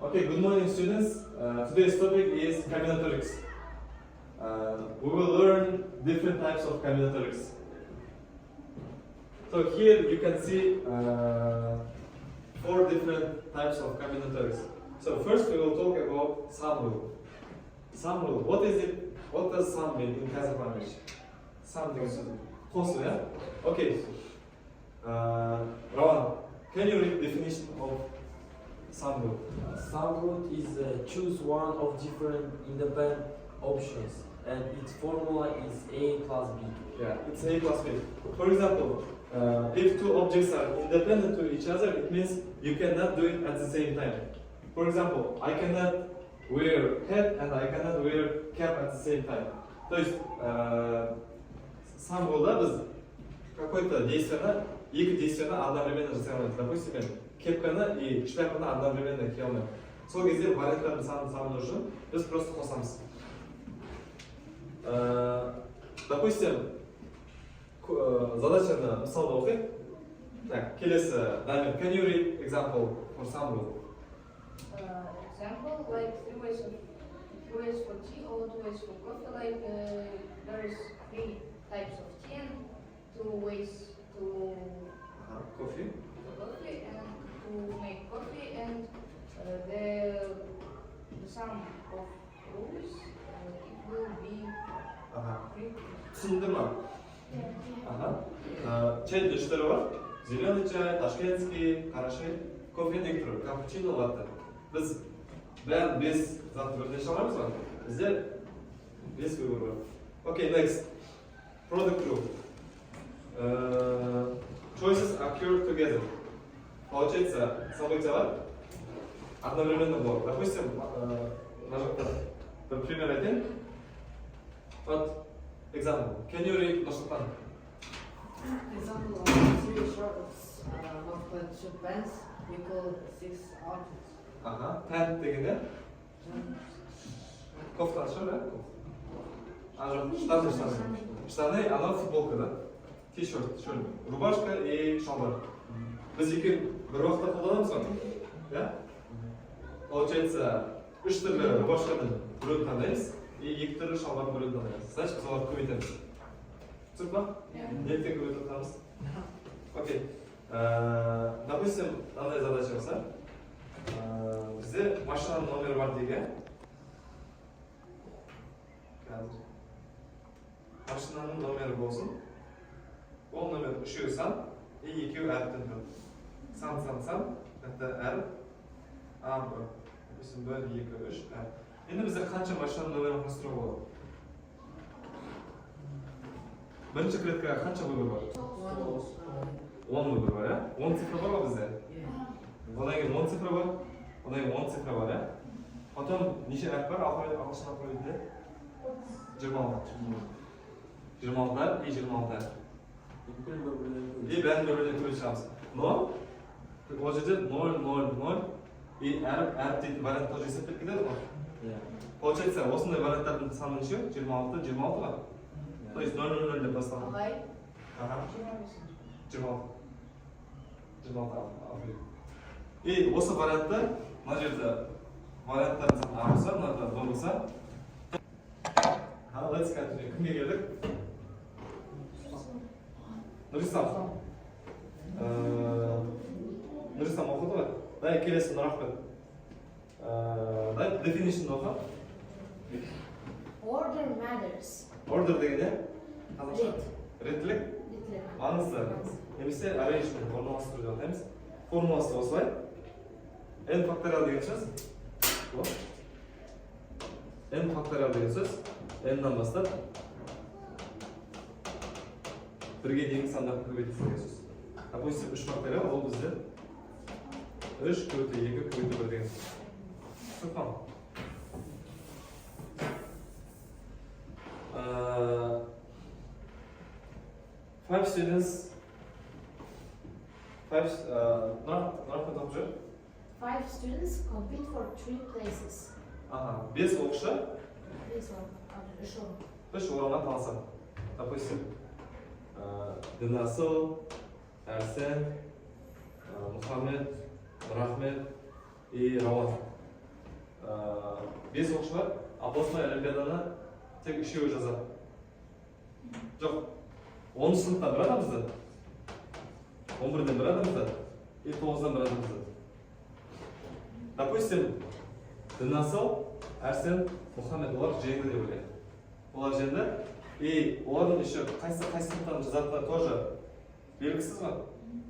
Okay, good morning students. Today's topic is combinatorics. We will learn different types of combinatorics. So here you can see 4 different types of combinatorics. So first we will talk about sum rule. Sum rule. What is it? What does sum mean in Kazakh language? Sum means kosu, yeah? Okay. Rawan, can you read definition of sum rule? Sum rule is choose one of different independent options, and its formula is A plus B. Yeah, it's A plus B. For example, if 2 objects are independent to each other, it means you cannot do it at the same time. For example, I cannot wear hat and I cannot wear cap at the same time. То есть, сам рулда біз какое-то действиені, екі действиені одновременно жасай алмаймыз. Допустим, мен кепканы и шляпаны одновременно кие алмаймын. Сол кезде варианттардың санын санау үшін біз просто қосамыз. Допустим, задачаны мысалда оқиық. Так, келесі Дамир, can you read example for sum rule? Example like 3 ways for tea or 2 ways for coffee. Like there is 3 types of tea and 2 ways to Coffee. and to make coffee, and the sum of rules it will be 3. Түсінді ма? Чайдың 3 түрі бар. Зеленый чай, ташкентский, қара шай, кофенің 2 түрі, капучино, латте. Біз бәрін 5 зат түрінде шығарамыз ба? Бізде 5 выбор бар. Okay, next. Product group. Choices occur together. Получается, события одновременно было. Допустим, на жақта бір пример айтайын. Вот, example. Can you read Нұрсұлтан? Example of 3 shirts multiplied 2 pants equal 6 objects. Pant дегенде? Кофтаны шығар, да? Жоқ, штаны, анау футболка, да? T-shirt, рубашка и шалбар. Біз екеуін бір уақытта қолданамыз ба? Да? Получается, 3 түрлі рубашканың біреуін таңдаймыз и 2 түрлі шалбардың біреуін таңдаймыз. Значит, біз оларды көбейтеміз. Түсініп па? Неліктен көбейтіп отырамыз? Окей. Допустим, мынандай задача болса, бізде машинаның номері бар деген. Машинаның номері болсын. Ол номер 3-еу сан и 2-еу әріптен тұрады. Сан, это әріп. А, допустим, 1, 2, 3, әріп. Енді бізде қанша машинаның номерін құрастыруға болады? Бірінші клеткаға қанша выбор бар? 10 выбор бар, иә? 10 цифра бар ба бізде? Одан кейін 10 цифра бар, одан кейін 10 цифра бар, иә? Потом неше әріп бар ағылшын алфавитінде? 26 и 26 әріп. И бәрін бір-бірінен көбейтіп шығамыз. Но, ол жерде 0, 0, 0 и әріп дейтін вариант тоже есептеп кетеді ғой? Получается, осындай варианттардың саны неше? 26, 26 ба? То есть 0, 0, 0 деп басталады. Ағай, 26 алфавит. И осы вариантта, мына жерде варианттардың саны А болса, мынада Б болса. Let's continue. Кімге келдік? Нұрислам. Нұрислам оқыды ғой? Дай келесі Нұрахмет. Дай definition оқы. Order matters. Order деген не? Қазақша? Рет. Реттілік? Маңызды. Немесе arrangement, орналастыру деп атаймыз. Формуласы осылай. N факториал деген сөз. N факториал деген сөз. N-нан бастап 1-ге дейінгі сандарды көбейту деген сөз. Допустим, 3 факториал, ол бізде 3 көбейту 2 көбейту 1 деген сөз. Түсініп? 5 students. 5 students compete for 3 places. 5 оқушы This one, show. 3 орынға таласады. Допустим, Дінасыл, Әрсен, Мұхаммед, Нұрахмет и Рауан. бес оқушы бар, областной олимпиаданы тек үшеуі жазады. Жоқ, 10 сыныптан бір адамызды, 11-ден бір адамызды, и 9-дан бір адамызды. Допустим, Дінасыл, Әрсен, Мұхаммед олар жеңді деп ойлайды. Олар жеңді, и олардың еще қайсы сыныптан жазатындар тоже белгісіз ғой.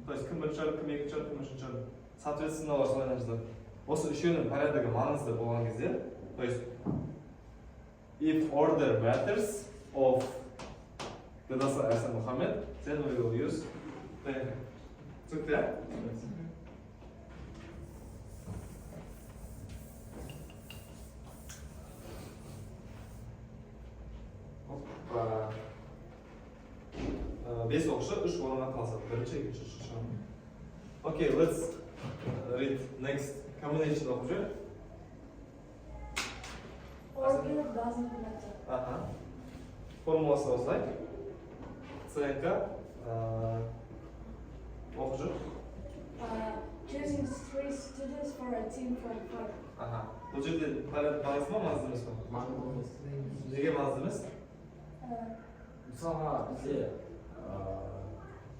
То есть кім бірінші орын, кім екінші орын, кім үшінші орын. Соответственно, олар солайынан жазады. Осы үшеуінің порядогы маңызды болған кезде, то есть if order matters of Дінасыл, Әрсен, Мұхаммед, then we will use the түсінікті, иә? Бес оқушы үш орынға қалысады. Бірінші, екінші, үшінші орын. Okay, let's read next combination оқып жүр. Order doesn't matter. Формуласы осылай. ЦНК оқып жүр. Choosing 3 students for a team from 4. Бұл жерде маңызды ма, маңызды емес пе? Маңызды емес. Неге маңызды емес? Мысалға бізде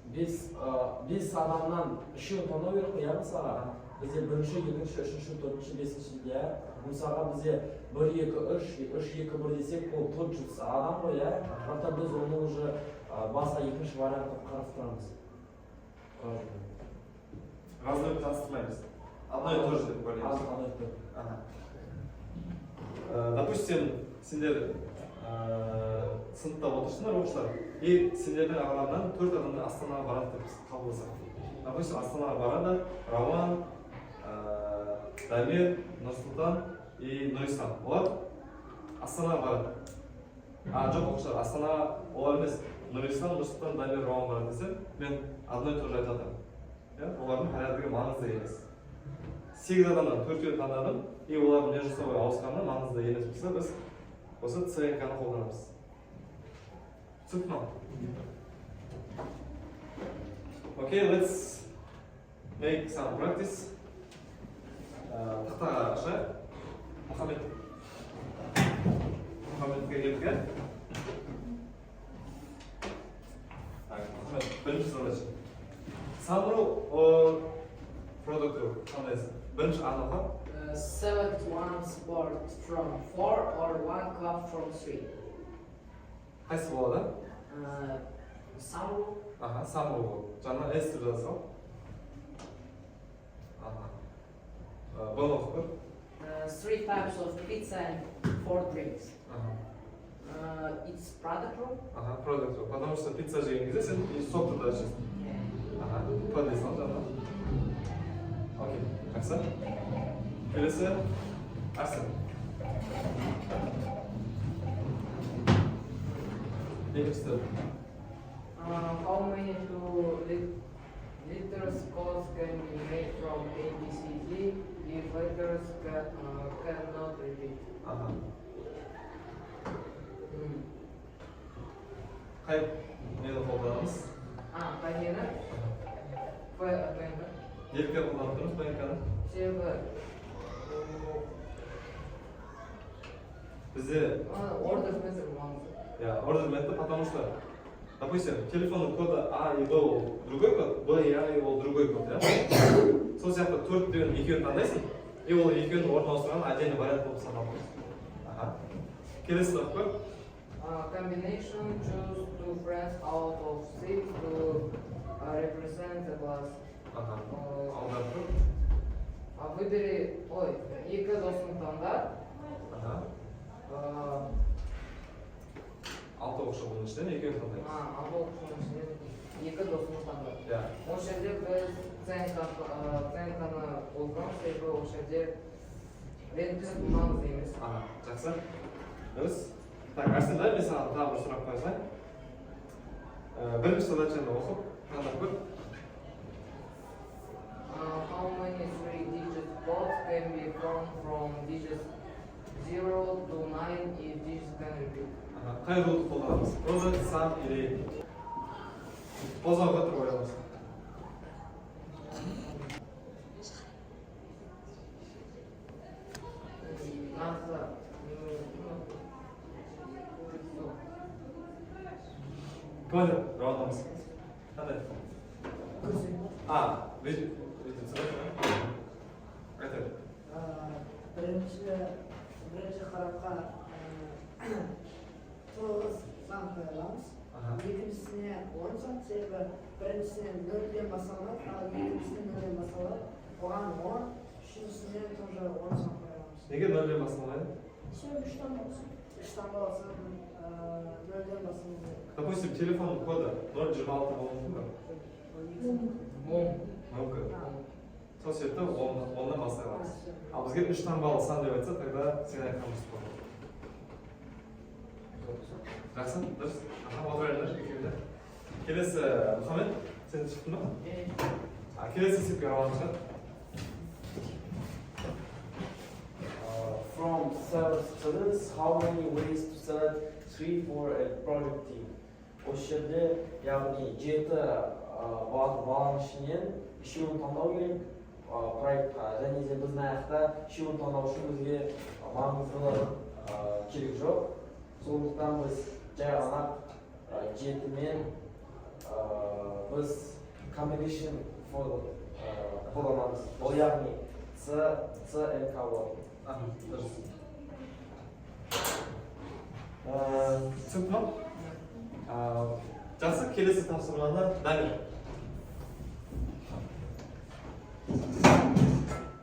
бес адамнан үшеуін таңдау керек қой, иә мысалға. Бізде бірінші, екінші, үшінші, төртінші, бесінші де. Мысалға бізде 1, 2, 3, 3, 2, 1 десек, ол 400 адам ғой, иә. Бірақ біз оны уже басқа екінші вариантты қарастырамыз. Разные таныстырмаймыз. Одно и то же деп ойлаймыз. Допустим, сендер сыныпта отырсыңдар оқушылар, и сендердің ағаларынан 4 адамды Астанаға барады деп қабылдасақ. Допустим, Астанаға барады Рауан, Дамир, Нұрсұлтан и Нұрислам. Олар Астанаға барады. Жоқ оқушылар, Астанаға олар емес, Нұрислам, Нұрсұлтан, Дамир, Рауан барады десе, мен одно и то же айтатырмын. Олардың порядогы маңызды емес. 8 адамнан 4-еуін таңдадым, и олардың между собой ауысқаны маңызды емес болса, біз осы ЦНК-ны қолданамыз. Түсінікті ме? Okay, let's make some practice. Тақтаға ашайық. Мұхаммедке келдік. Мұхаммед, бірінші задача. Самру or продукту қандайсың? Бірінші анығы. Select one sport from 4 or 1 club from 3. Қайсы болады? Самру. Самру болады. Жаңа эстер жазсам. Бұны оқып көр. 3 types of pizza and 4 drinks. It's продукту. Продукту. Потому что пицца жеген кезде сен сок туда ішесің. Подейсің жаңа. Окей, жақсы. Келесі, Арсен. Екінші. How many liters codes can be made from ABCD if letters cannot repeat? Қай нені қолданамыз? Қай нені? ПНК. Неліктен қолданып тұрмыз ПНК-ны? Себебі бізде ордер метр маңызды. Ордер метр, потому что, допустим, телефонның коды А и Б ол другой код, Б и А и ол другой код, да? Сол сияқты 4 деген екеуін таңдайсың, и ол екеуінің орнына ауыстырған отдельный вариант болып саналады. Келесі сұрақ көр. Combination, choose 2 friends out of 6 to represent the class. Алдарып көр. Выбери, екі досын таңда. 6 оқушы бұның ішінен екеуін таңдаймыз. 6 оқушының ішінен екі досын таңда. Ол жерде біз ЦНК-ны қолданамыз, себебі ол жерде рентген маңызды емес. Жақсы. Дұрыс. Так, Арсен, дай мен саған тағы бір сұрақ қойсайын. Бірінші задачаны оқып, таңдап көр. How many 3-digit codes can be formed from digits 0 to 9 if digits can repeat? Қай рулды қолданамыз? Product, sum или қозғауға тұрып ойламыз. narxi Понял? Равномыз. Qanday? Aytadi. birinchi qarabqa to'g'riz san qo'yamiz. Ikkinchisini 10 san, sebebi birinchisini 0 deb basalar, ikkinchisini 0 deb basalar, o'g'an 10, shunisini тоже 10 san qo'yamiz. Nega 0 deb basamaydi? Все, что можно. Ishdan bo'lsa 0 deb basamaydi. Допустим, telefon kodi 026 bo'limda. Mumkin. So'siyatda 10dan boshlaymiz. Bizga 3 tanbal san deb aytsa, тогда sen aytganimiz bo'ladi. Yaxshi, biz o'tiraylik ikkovida. Kelasi Muhammad, sen chiqdingmi? Kelasi sepga olamizmi? From 7 students, how many ways to select 3 for a project team? O'sha yerda ya'ni 7 balani ishini ishini tanlov kerak proyektga. Және де bizning aqda ishini tanlov uchun bizga ma'lumotlar kerak yo'q. So'ngdan biz joy aniq 7 men biz combination for qo'llanamiz. Bu ya'ni C N K bo'ladi. Tushundingmi? Yaxshi, kelasi tavsiyalarni Damir.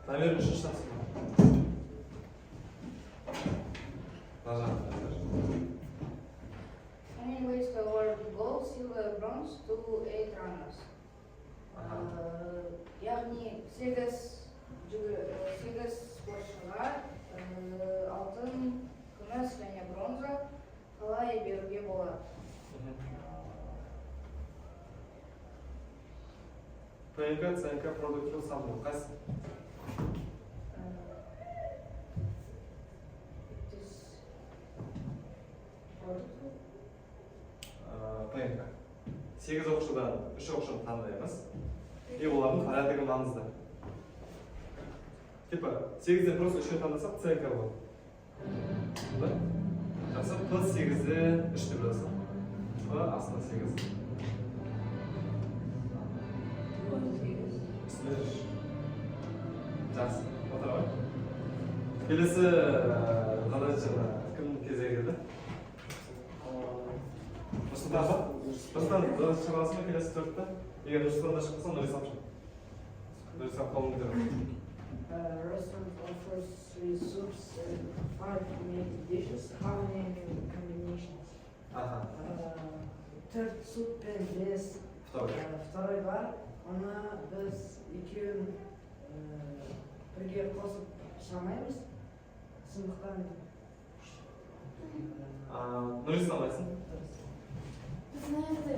Damir 3-chi tavsiya. How many ways to award gold, silver, bronze to 8 runners? Яғни 8 спортшыға алтын, күміс және бронза қалай беруге болады? ПНК, ЦНК, продуктив самбыл. Қайсы? ПНК. 8 оқушыдан 3 оқушыны таңдаймыз. Олардың порядығы маңызды. Типа 8-ден просто 3-ні таңдасақ ЦНК болады. Жақсы, плюс 8-ді 3-ті білесің. Астына 8. Жақсы, отыра ғой. Келесі задачаны кім кезегі келді? Нұрсұлтан ба? Нұрсұлтан задача шығарасың ба келесі 4-ті? Егер Нұрсұлтанда шықпаса, Нұрисам шығып. Нұрисам қолын көтеріп. Restaurant offers 3 soups and 5 main dishes. How many combinations? Third soup and this. Второй бар. Оны biz ikkovini birga qosib pishirmaymiz. So'ndықтан Нұрисам айтсын. Знаете,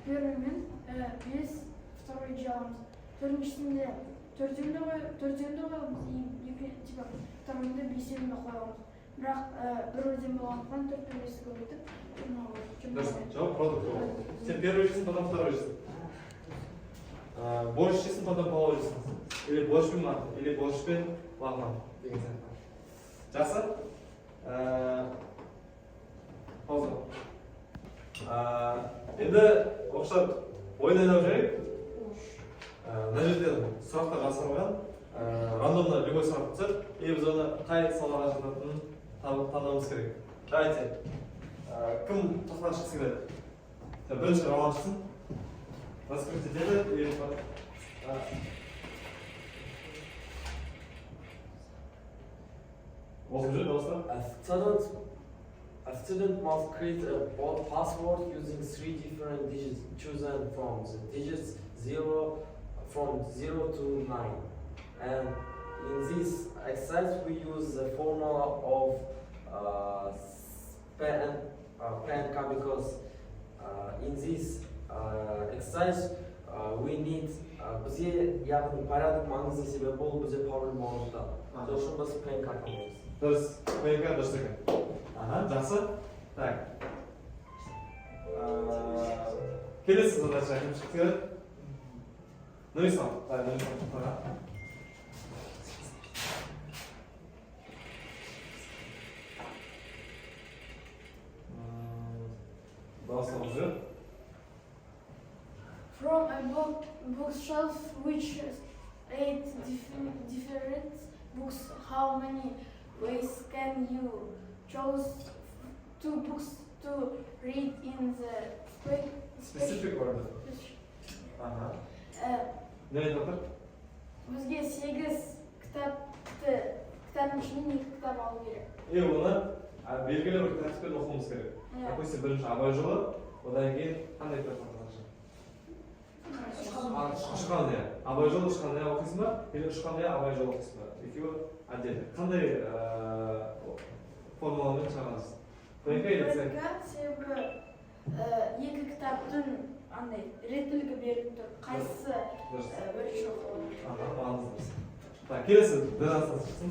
первый мен 5, второй делаем. Төртіншісінде төртеуінде қоямыз, типа второйында бесеуінде қоямыз. Бірақ бір өзен болғандықтан 4-5 көбейтіп, Жауап продукт болады. Сен первый жейсің, потом второй жейсің. Борщ жейсің, потом палау жейсің. Или борщпен манту, или борщпен лагман деген сияқты. Жақсы? Пауза. Енді оқушылар ойын ойнап жүрейік. Мына жерде сұрақтар жасалған. Рандомно любой сұрақ түсіп, біз оны қай салаға жататынын таңдауымыз керек. Давайте. Кім тоқтан шықсы келеді? Бірінші Рауан шықсын. Раскрыть етеді. Оқып жүр, дауыстар. A student must create a password using 3 different digits chosen from the digits 0 to 9. And in this exercise we use the formula of PNK because in this exercise we need bizga yaqin порядок ma'nosi sebep bo'lib bizga parol ma'noda. Shuning uchun biz PNK tanlaymiz. Дұрыс, PNK дұрыс екен. Жақсы. Так. Келесі задача кім шықты келеді? Нұрислам. бастауымыз. From a bookshelf which is 8 different books, how many ways can you choose 2 books to read in the Specific order. Aha. Ne айтып? Бізге 8 кітаптың ішінен 2 кітап алу керек. Оны белгілі бір тәртіппен оқуымыз керек. Допустим, бірінші абай жолы, одан кейін қандай кітап оқисың? Ұшқандай. Абай жолы ұшқандай оқисың ба? Или ұшқандай абай жолы оқисың ба? Екеуі отдельно. Қандай формуламен шығарасыз? Себебі 2 кітаптың реттілігі беріп тұр. Қайсысы бірінші оқылады? Маңызды. Келесі дінастан шықсын.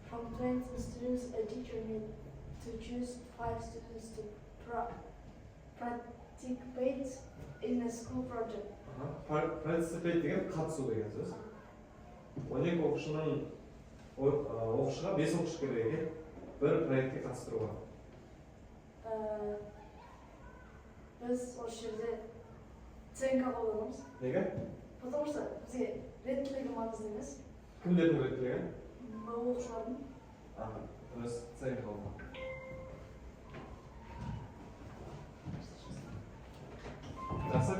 From 20 students, a teacher needs to choose 5 students to participate in a school project. Participate деген қатысу деген сөз. 12 оқушыға 5 оқушы керек екен, бір проектке қатыстыруға. Біз осы жерде ценка қолданамыз. Неге? Потому что бізге реттілігі маңызды емес. Кімдердің реттілігі? Оқушылардың. Дұрыс, ценка қолданамыз. Жақсы,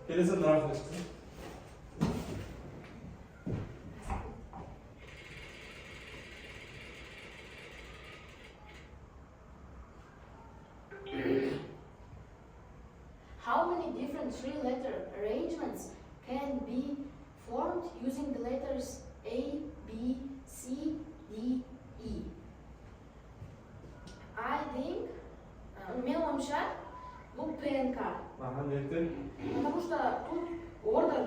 келесі нарқын шықсын. How many different three-letter arrangements can be formed using the letters A, B, C, D, E? I think, менің ойымша, бұл ПНК. Неліктен? Потому что тут order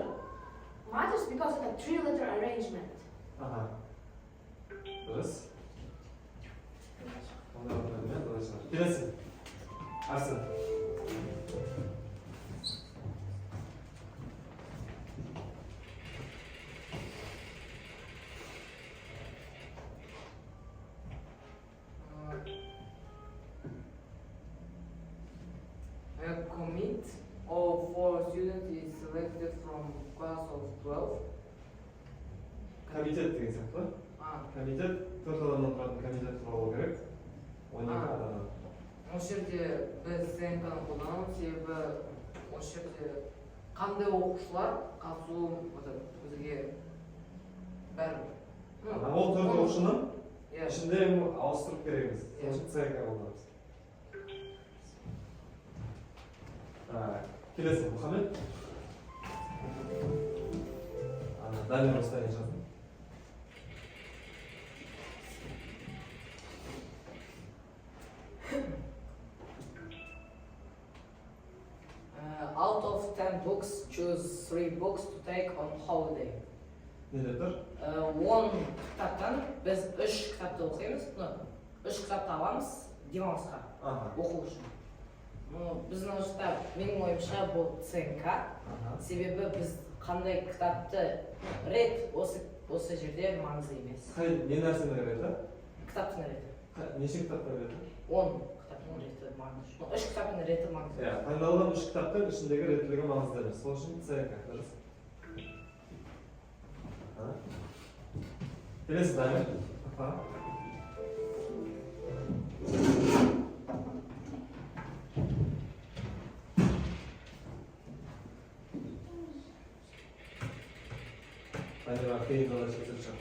matters because it's a three-letter arrangement. Дұрыс. Келесі. Арсен. A commit of 4 students is selected from class of 12. Комитет деген сияқты. Комитет 4 адамнан тұратын комитет құралу керек. 12 адамнан. Осы жерде біз ценканы қолданамыз, себебі осы жерде қандай оқушылар қатысуы бізге бәрібір. Ол 4 оқушының ішінде ауыстырып кереміз. Сол үшін ценка қолданамыз. Келесі, Мұхаммед. Дальний расстояние жаздым. Out of 10 books, choose 3 books to take on holiday. Неде тұр? 10 кітаптан біз 3 кітапты оқимыз, 3 кітапты аламыз демалысқа оқу үшін. Біздің ұшта, менің ойымша, бұл ценка. Себебі біз қандай кітапты рет осы жерде маңызды емес. Не нәрсені реті? Кітаптың реті. Неше кітаптың реті? 10 кітаптың реті маңызды. 3 кітаптың реті маңызды. Таңдалған 3 кітаптың ішіндегі реттілігі маңызды емес. Сол үшін ценка. Дұрыс. Келесі дайын. Дайын қиын задача шешіп.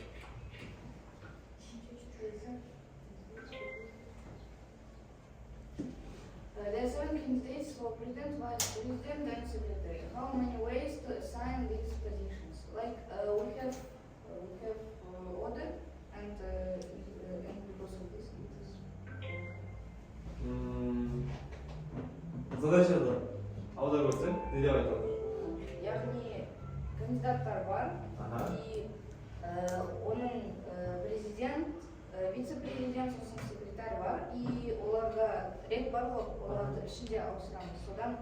There are 7 candidates for president, vice president, and secretary. How many ways to assign these positions? Like we have order, and because of this, it is. Задачаны аударып өтсек, не деп айтады? Яғни кандидаттар бар, и оның президент, вице-президент, сосын секретарь бар, и оларға рет бар ғой, оларды ішінде ауыстырамыз, содан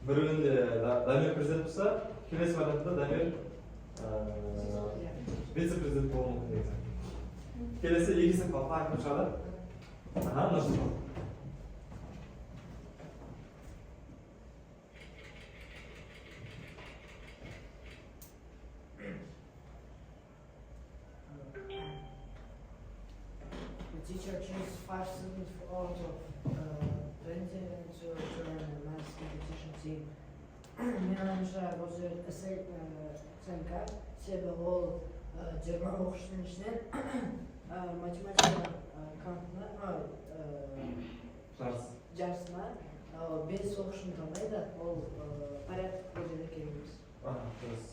бірінде Дамир президент болса, келесі вариантта Дамир вице-президент болуы мүмкін негізі. Келесі екісін қалпына айтып шығады. Нұрсұлтан. The teacher chose 5 students out of 20 to join the math competition team. Мен ойымша осы оценка себебі ол 20 оқушының ішінен математика кантына жарысына 5 оқушыны таңдайды, ол порядок бойынша керек емес. Дұрыс.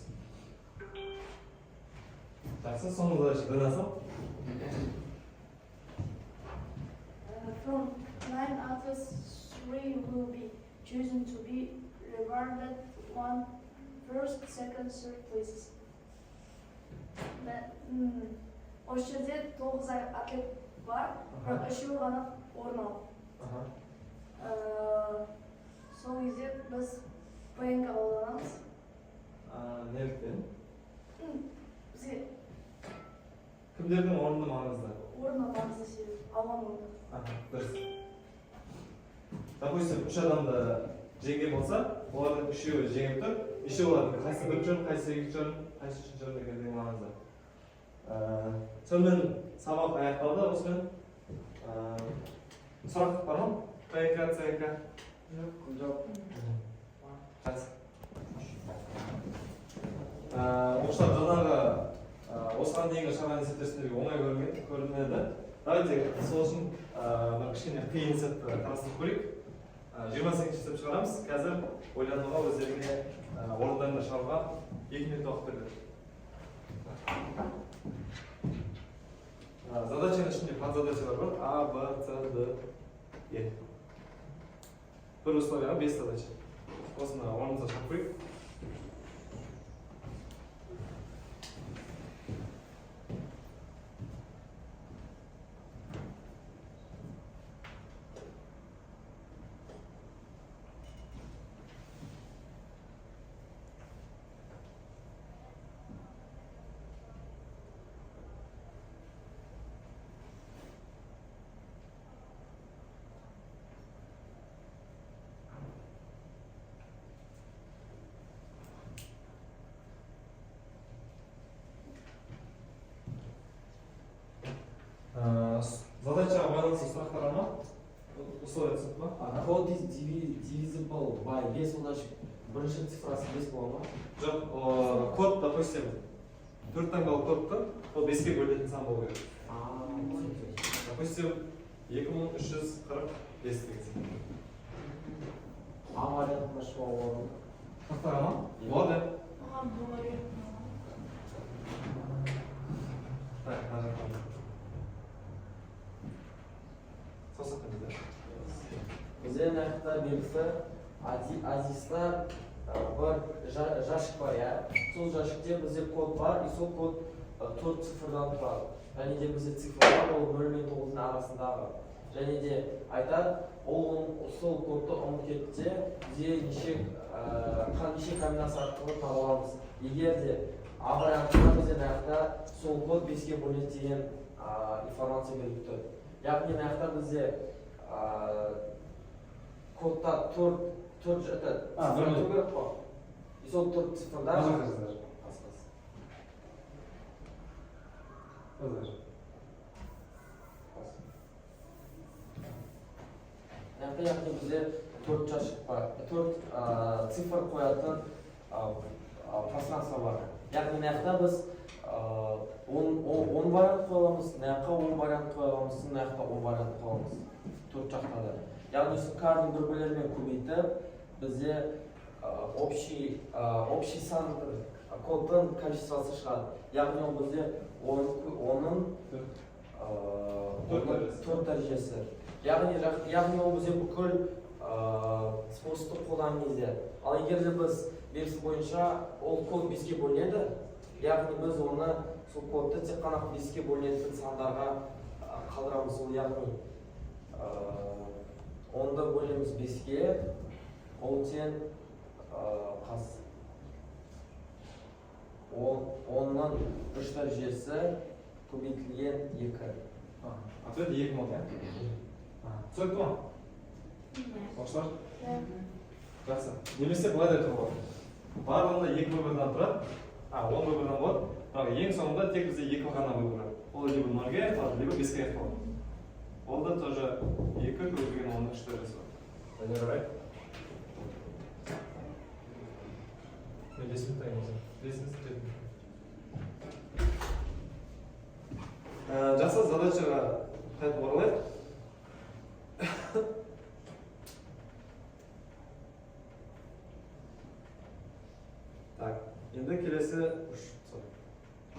Жақсы, соңғы задача дінасың? From 9 others, 3 will be chosen to be rewarded 1, 1st, 2nd, 3rd places. Осы жерде 9 атлет бар, бірақ 3-еуі ғана орын алды. Сол кезде біз ПНК қолданамыз. Неліктен? Бізге Кімдердің орны маңызды? орны маңызды себебі, алған орны. Дұрыс. Допустим, 3 адамды жеңген болса, олардың 3-еуі жеңіп тұр, 3-еуі олардың қайсы бірінші орын, қайсы екінші орын, қайсы үшінші орын екендігі маңызды. Сонымен сабақ аяқталды, осымен сұрақ бар ма? ПНК, ЦНК? Жоқ. Жақсы. Оқушылар жаңағы осыған дейінгі шараны есептерсіндегі оңай көрінеді. Давайте сол үшін бір кішкене қиын есепті қарастырып көрейік. 28 есеп шығарамыз. Қазір ойлануға өздеріне орындарында шығаруға 2 минут уақыт беріледі. Задачаның ішінде подзадачалар бар. А, Б, С, Д, Е. Бір условияға 5 задача. Осыны орнымызға шығарып қойып. Задачаға байланысты сұрақтар бар ма? Условия түсініп ма? Code is divisible by 5 значит бірінші цифрасы 5 бола ма? Жоқ, код, допустим, 4 таңбалы кодты, ол 5-ке бөлінетін сан болу керек. Допустим, 2345 деген. А вариантына шығуға болады ма? Тақтаға ма? Болады. Оған болады. Так, мына жақтан. Сосаққа дейді. Бізде нақты белгісі Азиста бір жәшік бар, иә. Сол жәшікте бізде код бар, и сол код 4 цифрдан тұрады. Және де бізде цифрлар ол 0 мен 9-ның арасындағы. Және де айтады, ол сол кодты ұмыт етті, бізде неше комбинация арқылы таба аламыз. Егер де А вариантында бізде нақты сол код 5-ке бөлінеді деген информация беріп тұр. Яғни нақты бізде кодта 4 цифр керек қой. И сол 4 цифрда яғни бізде 4 жәшік бар, 4 цифр қоятын пространство бар. Яғни маяқта біз 10 вариант қойыламыз, маяққа 10 вариант қойыламыз, маяқта 10 вариант қойыламыз. 4 жақта да. Яғни кардың бір-бірлерімен көбейтіп, бізде общий сан кодтың количествосы шығады. Яғни ол бізде оның 4 дәрежесі. Яғни ол бізде бүкіл способты қолданған кезде. Ал егер де біз белгісі бойынша ол код 5-ке бөлінеді, яғни біз оны сол кодты тек қана 5-ке бөлінетін сандарға қалдырамыз. Ол яғни 10-ды бөлеміз 5-ге, ол тең қас. 10-нан 3 дәрежесі көбейтілген 2. Ответ 2 болды. Түсінікті ма? Оқушылар? Жақсы. Немесе былай да айтуға болады. Барлығында 2 выбордан тұрады. 10 выбордан болады. Бірақ ең соңында тек бізде 2 ғана выбор. Ол либо 0-ге аяқталады, либо 5-ге аяқталады. Ол да тоже 2 көбейтілген 10-ның 3 дәрежесі бар. Жарай. Мен 5 минут таймыз. 5 минут кетті. Жақсы, задачаға қайтып оралайық. Так, енді келесі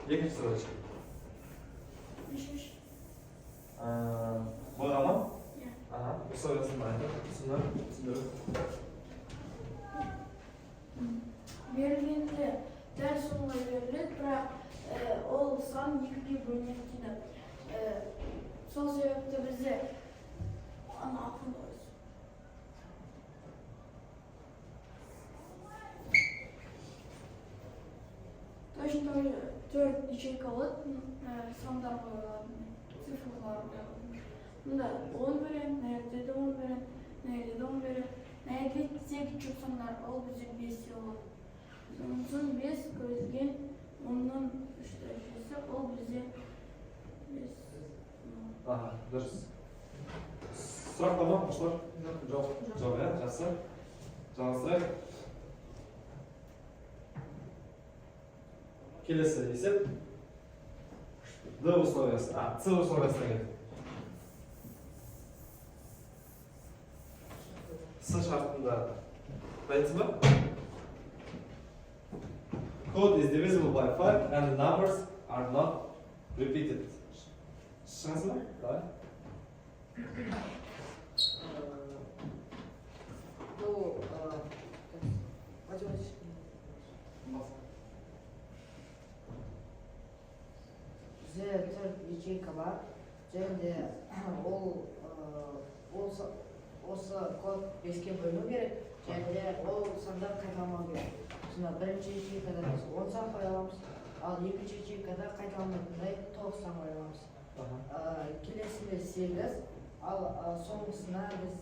екінші задача. Болға ма? Условиясын айтып, түсіндіріп. Берілгенде дәл солай беріледі, бірақ ол сан 2-ге бөлінеді дейді. Сол себепті бізде ана ақын қойыз. Точно 4 ячейкалы сандар қойылады, цифрлар қойылады. Мұнда 10 берен, нәрде де 10 берен, нәрде де 10 берен, нәрде тек жүк сандар, ол бізде 5 болады. Сосын 5 көзген 10-нан 3 дәрежесі, ол бізде 5. Дұрыс. Сұрақ бар ма, оқушылар? Жоқ, жақсы. Жалғастырайық. Келесі есеп. Д условиясы. С условиясына келді. С шартында дайынсыз ба? Code is divisible by 5 and the numbers are not repeated. Шығасың ба? Давай. Бізде 4 ячейка бар, және де осы код 5-ке бөліну керек, және де ол сандар қайталамау керек. Сонда бірінші ячейкада 10 сан қойыламыз, ал екінші ячейкада қайталамайтындай 9 сан қойыламыз. Келесінде 8, ал соңғысына біз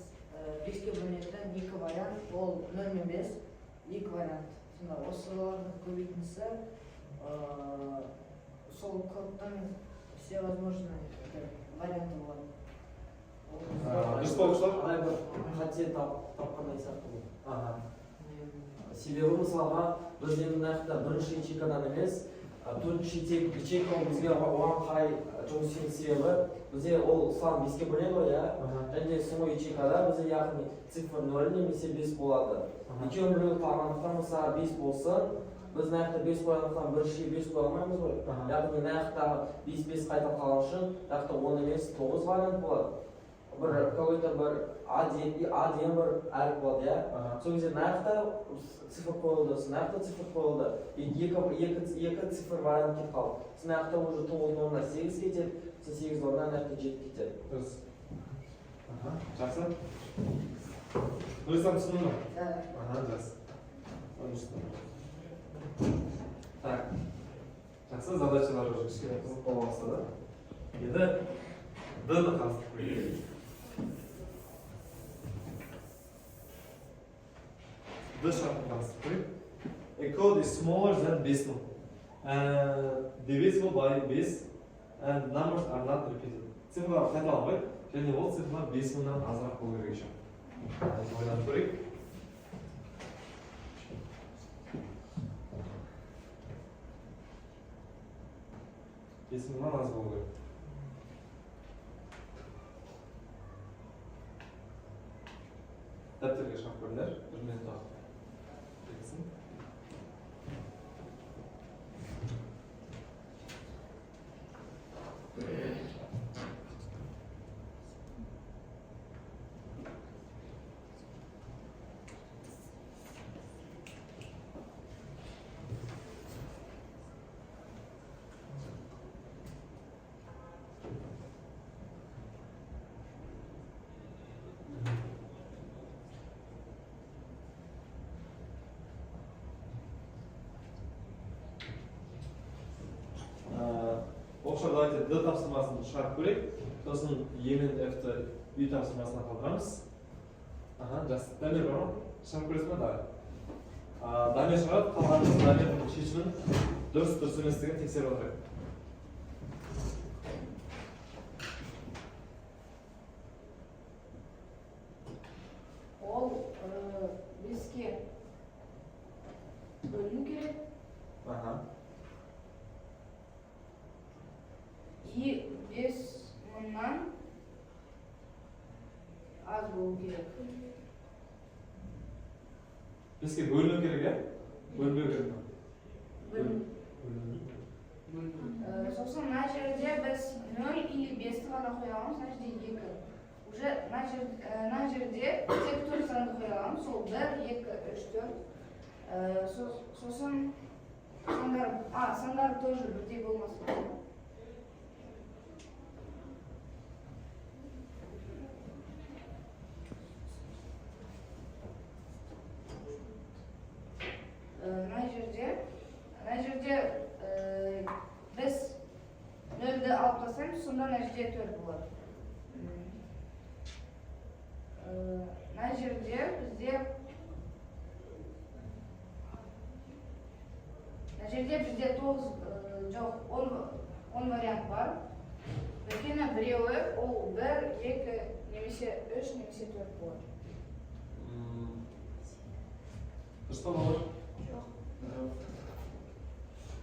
5-ке бөлінетін 2 вариант, ол 0 мен 5, 2 вариант. Сонда осылардың көбейтіндісі сол кодтың всевозможный варианты болады. Дұрыс па оқушылар? Ағай бір қате тапқандай сияқты бұл. Себебі мысалға біз енді нақты бірінші ячейкадан емес, төртінші ячейка бізге оған қарай жұмыс істейтін себебі бізде ол сан 5-ке бөлінеді ғой, және соңғы ячейкада бізде яғни цифр 0 немесе 5 болады. Екеуін біреуі қалғандықтан мысалы 5 болсын, біз нақты 5 қойғандықтан біріншіге 5 қоя алмаймыз ғой. Яғни нақты 5 қайта қалған үшін нақты 10 емес 9 вариант болады. Какой-то бір А деген бір әріп болады, иә? Сол кезде нақты цифр қойылды, нақты цифр қойылды. Екі цифр вариант кетіп қалды. Нақты уже 9-ның орнына 8 кетеді, 8-ның орнына нақты 7 кетеді. Дұрыс. Жақсы. Нұрислам түсіндің ба? Жақсы. Так. Жақсы, задачалар уже кішкене қызық бола бастады. Енді Д-ні қарастырып көрейік. Д шартын қарастырып көрейік. A code is smaller than 5 мың. Divisible by 5 and numbers are not repeated. Цифрлар қайталанбайды, және ол цифрлар 5 мыңнан азырақ болу керек екен. Ойланып көрейік. Мыңнан аз болу керек. Дәптерге шығып көріңдер, бір минут уақыт кетсін. Оқшар, давайте D тапсырмасын шығарып көрейік. Сосын E мен F-ті үй тапсырмасына қалдырамыз. Жақсы. Дамир бар ма? Шығарып көресіз ме? Давай. Дамир шығарады, қалғанымыз Дамирдің шешімін дұрыс еместігін тексеріп отырайық. Ол беске бөліну керек. И 5.000-нан аз болу керек. Беске бөліну керек, е? Бөлінбеу керек. Сосын мына жерде біз 0 или 5-ті ғана қоямыз, мына жерде 2. Уже мына жерде тек 4 санды қоямыз, сол 1, 2, 3, 4. Сосын сандар тоже бірдей болмасы керек. Мына жерде біз 0-ді алып тастаймыз, сонда мына жерде 4 болады. Мына жерде бізде 9 жоқ, 10 вариант бар. Өйткені біреуі ол 1, 2, немесе 3, немесе 4 болады. Дұрыс па балалар?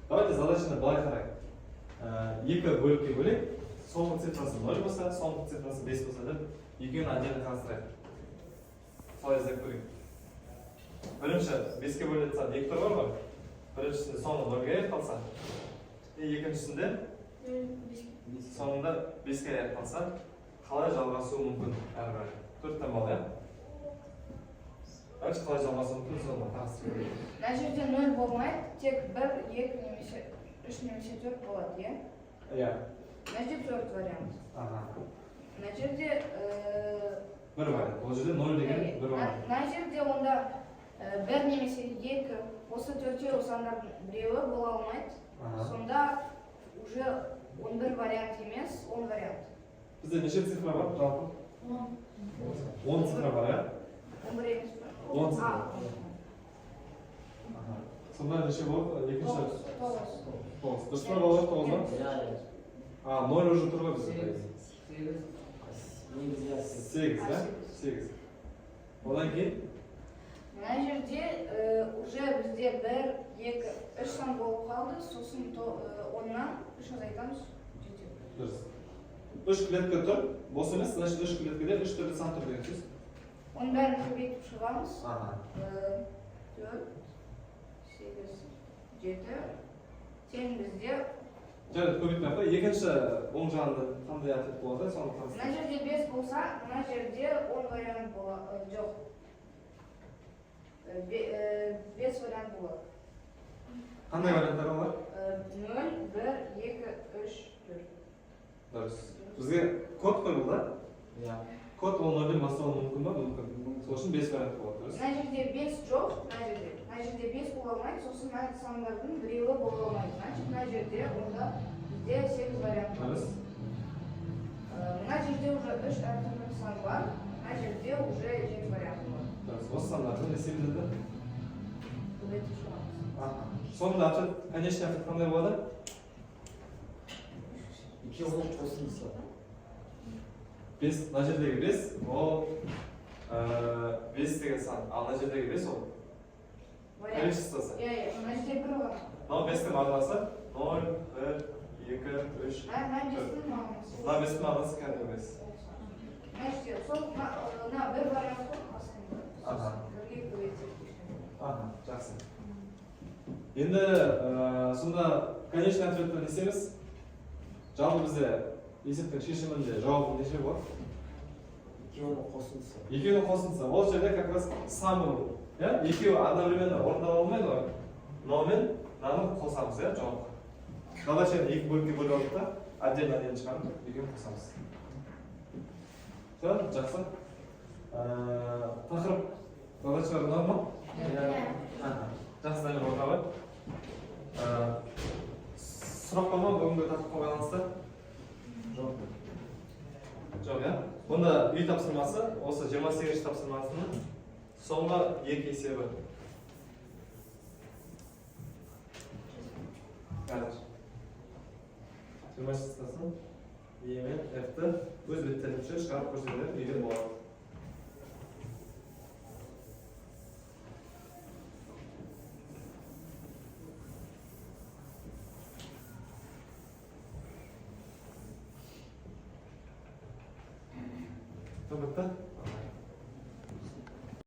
Давайте задачаны былай қарайық. Екі бөлікке бөлек, соңғы цифрасы 0 болса, соңғы цифрасы 5 болса деп, екеуін отдельно қарастырайық. Солай іздеп көрейік. Бірінші 5-ке бөлінетін 2 тұр бар ғой. Біріншісінде соңғы 0-ге аяқталса, екіншісінде соңында 5-ке аяқталса, қалай жалғасуы мүмкін әрбір? 4 таңбалы, иә? Дальше қалай жалғасуы мүмкін, соны қарастырып көрейік. Мына жерде 0 болмайды, тек 1, 2, немесе 3, немесе 4 болады, иә? Иә. Мына жерде 4 вариант. Мына жерде бір вариант. Ол жерде 0 деген бір вариант. Мына жерде онда 1 немесе 2, осы 4-еу сандардың біреуі бола алмайды. Сонда уже 11 вариант емес, 10 вариант. Бізде неше цифра бар жалпы? 10 цифра бар, иә? 11 емес пе? 10 цифра. Сонда неше болады? Екінші? 9. 9. Дұрыс па балалар, 9 ба? 0 уже тұр ғой бізде. 8, да? 8. Одан кейін? Мына жерде уже бізде 1, 2, 3 сан болып қалды, сосын 10-нан 3 азайтамыз, жетеді. Дұрыс. 3 клетка тұр, бос емес, значит 3 клеткеде 3 түрлі сан тұр деген сөз. Оның бәрін көбейтіп шығамыз. 4, 8, 7. Тең бізде... Жарайды, көбейтмей ақ, екінші оң жағында қандай ответ болады, соны қарастырайық. Мына жерде 5 болса, мына жерде 10 вариант болады, жоқ. 5 вариант болады. Қандай варианттар олар? 0, 1, 2, 3, 4. Дұрыс. Бізге код қой бұл, да? Иә. Код ол 0-ден басталуы мүмкін ба? Мүмкін. Сол үшін 5 вариант болады, дұрыс. Мына жерде 5 жоқ, мына жерде 5 бола алмайды, сосын мына сандардың біреуі бола алмайды. Значит, мына жерде онда бізде 8 вариант бар. Дұрыс. Мына жерде уже 3 әртүрлі сан бар, мына жерде уже 7 вариант бар. Дұрыс. Осы сандарды не себебді? Көбейтіп шығамыз. Соңында ответ, конечный ответ қандай болады? 2 болып қосылса. 5, мына жердегі 5, ол 5 деген сан, ал мына жердегі 5 ол количествосы. Иә, мына жерде 1 бар. Мынау 5-тің мағынасы 0, 1, 2, 3, 4. Мына 5-тің мағынасы. Мына 5-тің мағынасы кәдімгі 5. Мына жерде сол мына 1 вариант қой астында. Бірге көбейтіп. Жақсы. Енді сонда конечный ответтен не істейміз? Жалпы бізде есептің шешімінде жауабы неше болады? 2-ні қосылса. 2-ні қосылса. Ол жерде как раз самый, екеуі одновременно орындала алмайды ғой. Мынаумен мынаны қосамыз, жауапқа. Задачаны 2 бөлікке бөліп алдық та, отдельно шығарып, екеуін қосамыз. Жақсы. Тақырып задачалар ұнады ма? Жақсы, Дамир, орта бар. сұрақ бар ма бүгінгі тақырыпқа байланысты? Жоқ. Жоқ, иә? Бұнда үй тапсырмасы, осы 28 тапсырмасының соңғы екі есебі. Қазір. 28 тапсырмасын E мен F-ті өз беттерінше шығарып көрсетеді, үйден болады. Bitti.